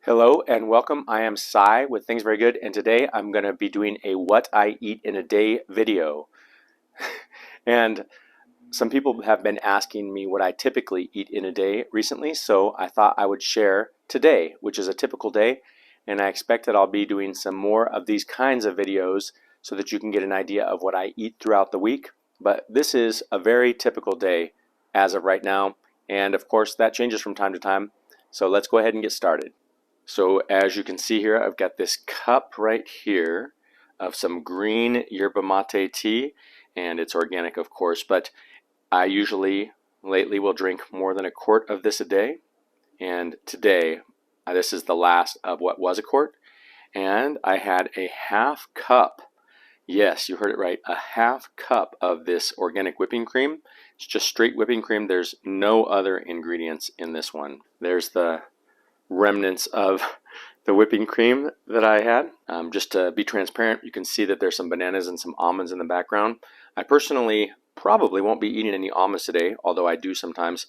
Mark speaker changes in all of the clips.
Speaker 1: Hello and welcome. I am Sai with Things Very Good, and today I'm going to be doing a what I eat in a day video. And some people have been asking me what I typically eat in a day recently, so I thought I would share today, which is a typical day, and I expect that I'll be doing some more of these kinds of videos so that you can get an idea of what I eat throughout the week. But this is a very typical day as of right now, and of course that changes from time to time. So let's go ahead and get started. So as you can see here, I've got this cup right here of some green yerba mate tea, and it's organic of course, but I usually lately will drink more than a quart of this a day, and today this is the last of what was a quart, and I had a half cup. Yes, you heard it right, a half cup of this organic whipping cream. It's just straight whipping cream. There's no other ingredients in this one. There's the remnants of the whipping cream that I had. Just to be transparent, you can see that there's some bananas and some almonds in the background. I personally probably won't be eating any almonds today, although I do sometimes.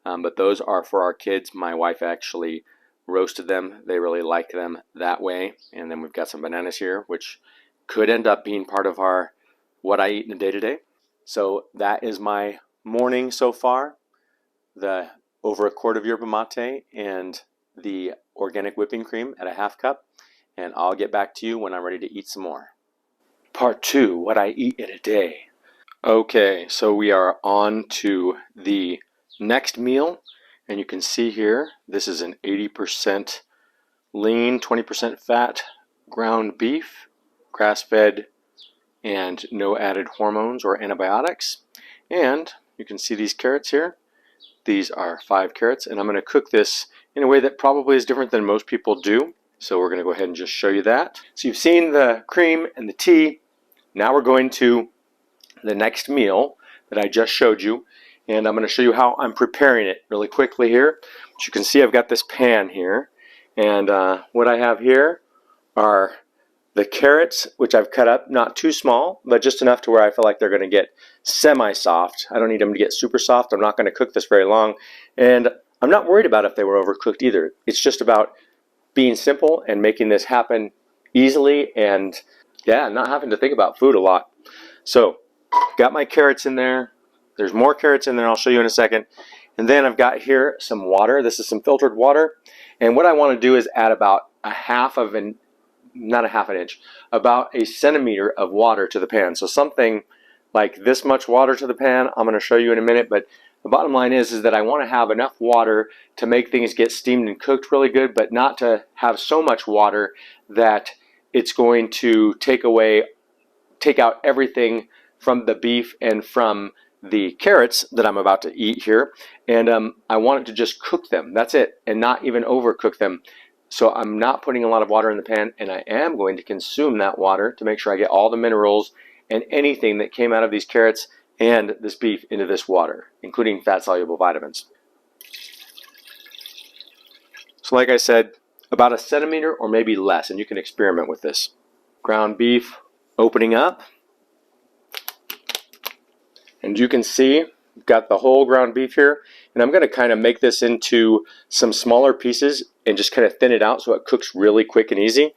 Speaker 1: But those are for our kids. My wife actually roasted them. They really like them that way. And then we've got some bananas here, which could end up being part of our what I eat in a day today. So that is my morning so far. The over a quart of yerba mate and the organic whipping cream at a half cup, and I'll get back to you when I'm ready to eat some more. Part 2, what I eat in a day. Okay, so we are on to the next meal, and you can see here, this is an 80% lean, 20% fat ground beef, grass-fed, and no added hormones or antibiotics. And you can see these carrots here. These are 5 carrots, and I'm going to cook this in a way that probably is different than most people do. So we're going to go ahead and just show you that. So you've seen the cream and the tea. Now we're going to the next meal that I just showed you, and I'm going to show you how I'm preparing it really quickly here. But you can see I've got this pan here, and what I have here are the carrots, which I've cut up, not too small, but just enough to where I feel like they're going to get semi-soft. I don't need them to get super soft. I'm not going to cook this very long, and I'm not worried about if they were overcooked either. It's just about being simple and making this happen easily, and yeah, not having to think about food a lot. So, got my carrots in there. There's more carrots in there. I'll show you in a second. And then I've got here some water. This is some filtered water, and what I want to do is add about not a half an inch, about a centimeter of water to the pan. So something like this much water to the pan. I'm going to show you in a minute, but the bottom line is that I want to have enough water to make things get steamed and cooked really good, but not to have so much water that it's going to take out everything from the beef and from the carrots that I'm about to eat here. And I want it to just cook them. That's it, and not even overcook them. So I'm not putting a lot of water in the pan, and I am going to consume that water to make sure I get all the minerals and anything that came out of these carrots and this beef into this water, including fat-soluble vitamins. So like I said, about a centimeter or maybe less, and you can experiment with this. Ground beef opening up. And you can see I've got the whole ground beef here, and I'm going to kind of make this into some smaller pieces and just kind of thin it out so it cooks really quick and easy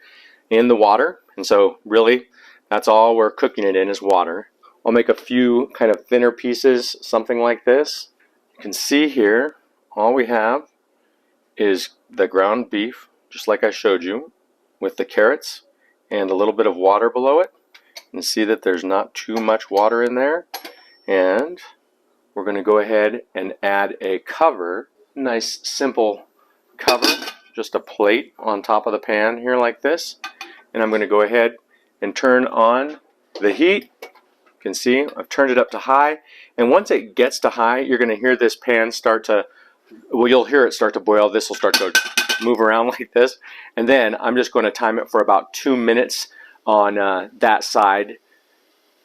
Speaker 1: in the water. And so really that's all we're cooking it in is water. I'll make a few kind of thinner pieces, something like this. You can see here all we have is the ground beef, just like I showed you, with the carrots and a little bit of water below it. And see that there's not too much water in there. And we're going to go ahead and add a cover, nice simple cover, just a plate on top of the pan here like this. And I'm going to go ahead and turn on the heat. You can see I've turned it up to high, and once it gets to high, you're going to hear this pan start to, well, you'll hear it start to boil. This will start to move around like this, and then I'm just going to time it for about 2 minutes on that side,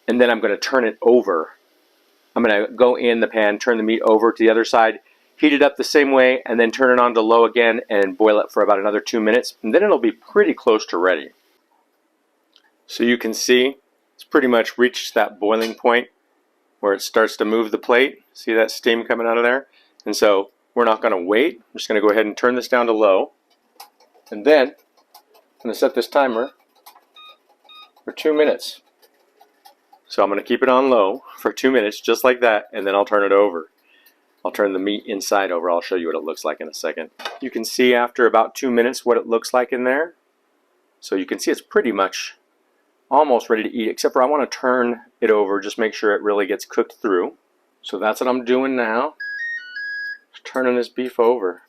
Speaker 1: and then I'm going to turn it over. I'm going to go in the pan, turn the meat over to the other side, heat it up the same way, and then turn it on to low again and boil it for about another 2 minutes, and then it'll be pretty close to ready. So you can see it's pretty much reached that boiling point where it starts to move the plate. See that steam coming out of there? And so we're not going to wait. I'm just going to go ahead and turn this down to low. And then I'm going to set this timer for 2 minutes. So I'm going to keep it on low for 2 minutes, just like that, and then I'll turn it over. I'll turn the meat inside over. I'll show you what it looks like in a second. You can see after about 2 minutes what it looks like in there. So you can see it's pretty much almost ready to eat, except for I want to turn it over, just make sure it really gets cooked through. So that's what I'm doing now. Just turning this beef over.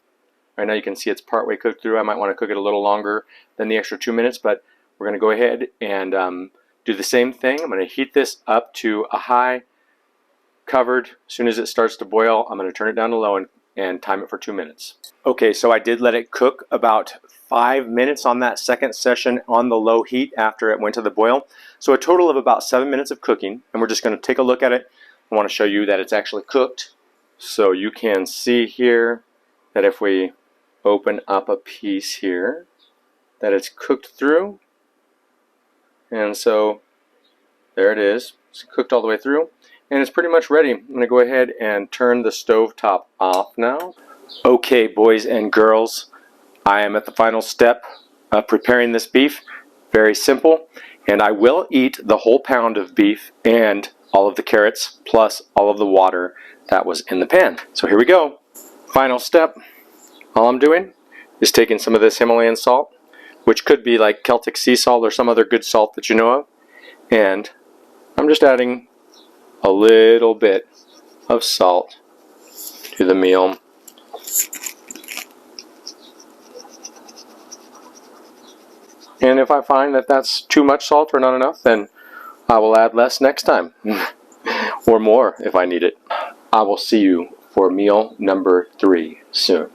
Speaker 1: Right now you can see it's partway cooked through. I might want to cook it a little longer than the extra 2 minutes, but we're going to go ahead and do the same thing. I'm going to heat this up to a high, covered. As soon as it starts to boil, I'm going to turn it down to low and time it for 2 minutes. Okay, so I did let it cook about 5 minutes on that second session on the low heat after it went to the boil. So a total of about 7 minutes of cooking, and we're just going to take a look at it. I want to show you that it's actually cooked. So you can see here that if we open up a piece here, that it's cooked through. And so there it is. It's cooked all the way through. And it's pretty much ready. I'm going to go ahead and turn the stove top off now. Okay, boys and girls, I am at the final step of preparing this beef. Very simple. And I will eat the whole pound of beef and all of the carrots plus all of the water that was in the pan. So here we go. Final step. All I'm doing is taking some of this Himalayan salt, which could be like Celtic sea salt or some other good salt that you know of. And I'm just adding a little bit of salt to the meal. And if I find that that's too much salt or not enough, then I will add less next time. Or more if I need it. I will see you for meal number 3 soon.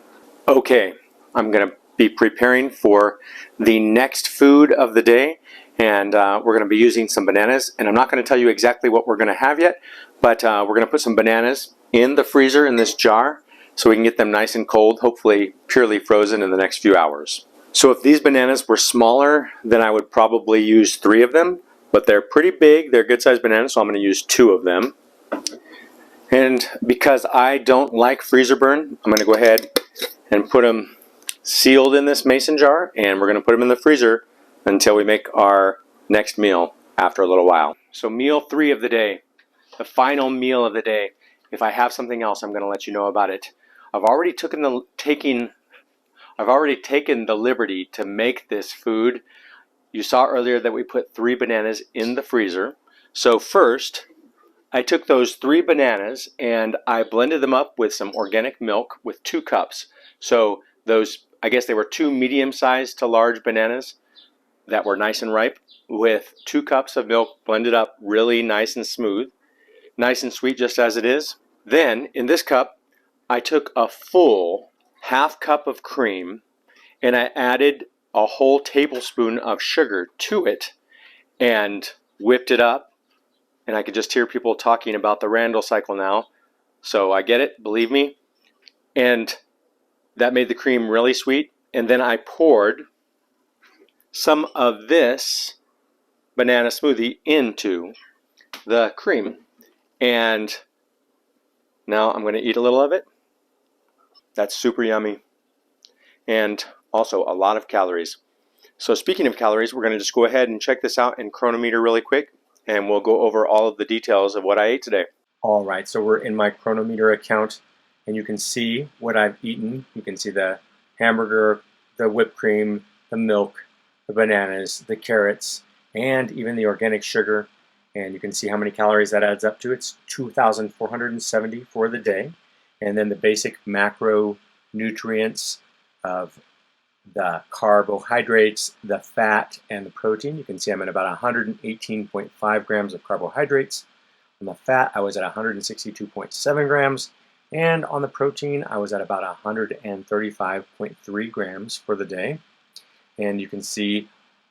Speaker 1: Okay, I'm going to be preparing for the next food of the day, and we're going to be using some bananas, and I'm not going to tell you exactly what we're going to have yet, but we're going to put some bananas in the freezer in this jar so we can get them nice and cold, hopefully purely frozen in the next few hours. So if these bananas were smaller, then I would probably use 3 of them, but they're pretty big, they're good sized bananas, so I'm going to use 2 of them. And because I don't like freezer burn, I'm going to go ahead and put them sealed in this mason jar, and we're going to put them in the freezer until we make our next meal after a little while. So meal 3 of the day, the final meal of the day. If I have something else, I'm going to let you know about it. I've already taken the liberty to make this food. You saw earlier that we put 3 bananas in the freezer. So first, I took those 3 bananas and I blended them up with some organic milk with 2 cups. So those, I guess they were 2 medium-sized to large bananas that were nice and ripe with 2 cups of milk blended up really nice and smooth, nice and sweet just as it is. Then in this cup, I took a full ½ cup of cream and I added a whole tablespoon of sugar to it and whipped it up. And I could just hear people talking about the Randall cycle now. So I get it, believe me. And that made the cream really sweet. And then I poured some of this banana smoothie into the cream. And now I'm going to eat a little of it. That's super yummy. And also a lot of calories. So speaking of calories, we're going to just go ahead and check this out in Chronometer really quick. And we'll go over all of the details of what I ate today. All right, so we're in my Chronometer account, and you can see what I've eaten. You can see the hamburger, the whipped cream, the milk, the bananas, the carrots, and even the organic sugar. And you can see how many calories that adds up to. It's 2,470 for the day. And then the basic macronutrients of the carbohydrates, the fat, and the protein. You can see I'm at about 118.5 grams of carbohydrates. On the fat, I was at 162.7 grams. And on the protein, I was at about 135.3 grams for the day. And you can see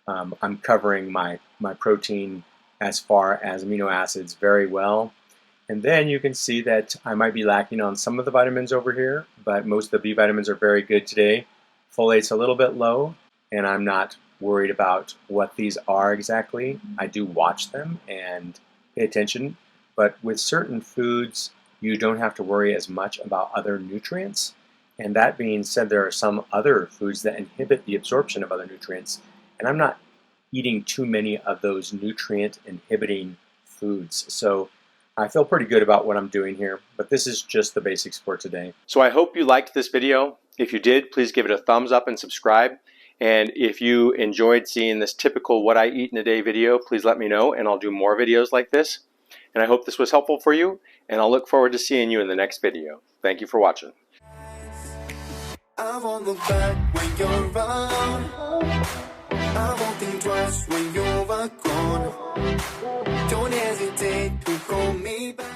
Speaker 1: I'm covering my protein as far as amino acids very well. And then you can see that I might be lacking on some of the vitamins over here, but most of the B vitamins are very good today. Folate's a little bit low, and I'm not worried about what these are exactly. I do watch them and pay attention, but with certain foods, you don't have to worry as much about other nutrients. And that being said, there are some other foods that inhibit the absorption of other nutrients, and I'm not eating too many of those nutrient inhibiting foods. So I feel pretty good about what I'm doing here, but this is just the basics for today. So I hope you liked this video. If you did, please give it a thumbs up and subscribe. And if you enjoyed seeing this typical what I eat in a day video, please let me know and I'll do more videos like this. And I hope this was helpful for you, and I'll look forward to seeing you in the next video. Thank you for watching.
Speaker 2: I won't look back when you're around. I won't think twice when you're gone. Don't hesitate to call me back.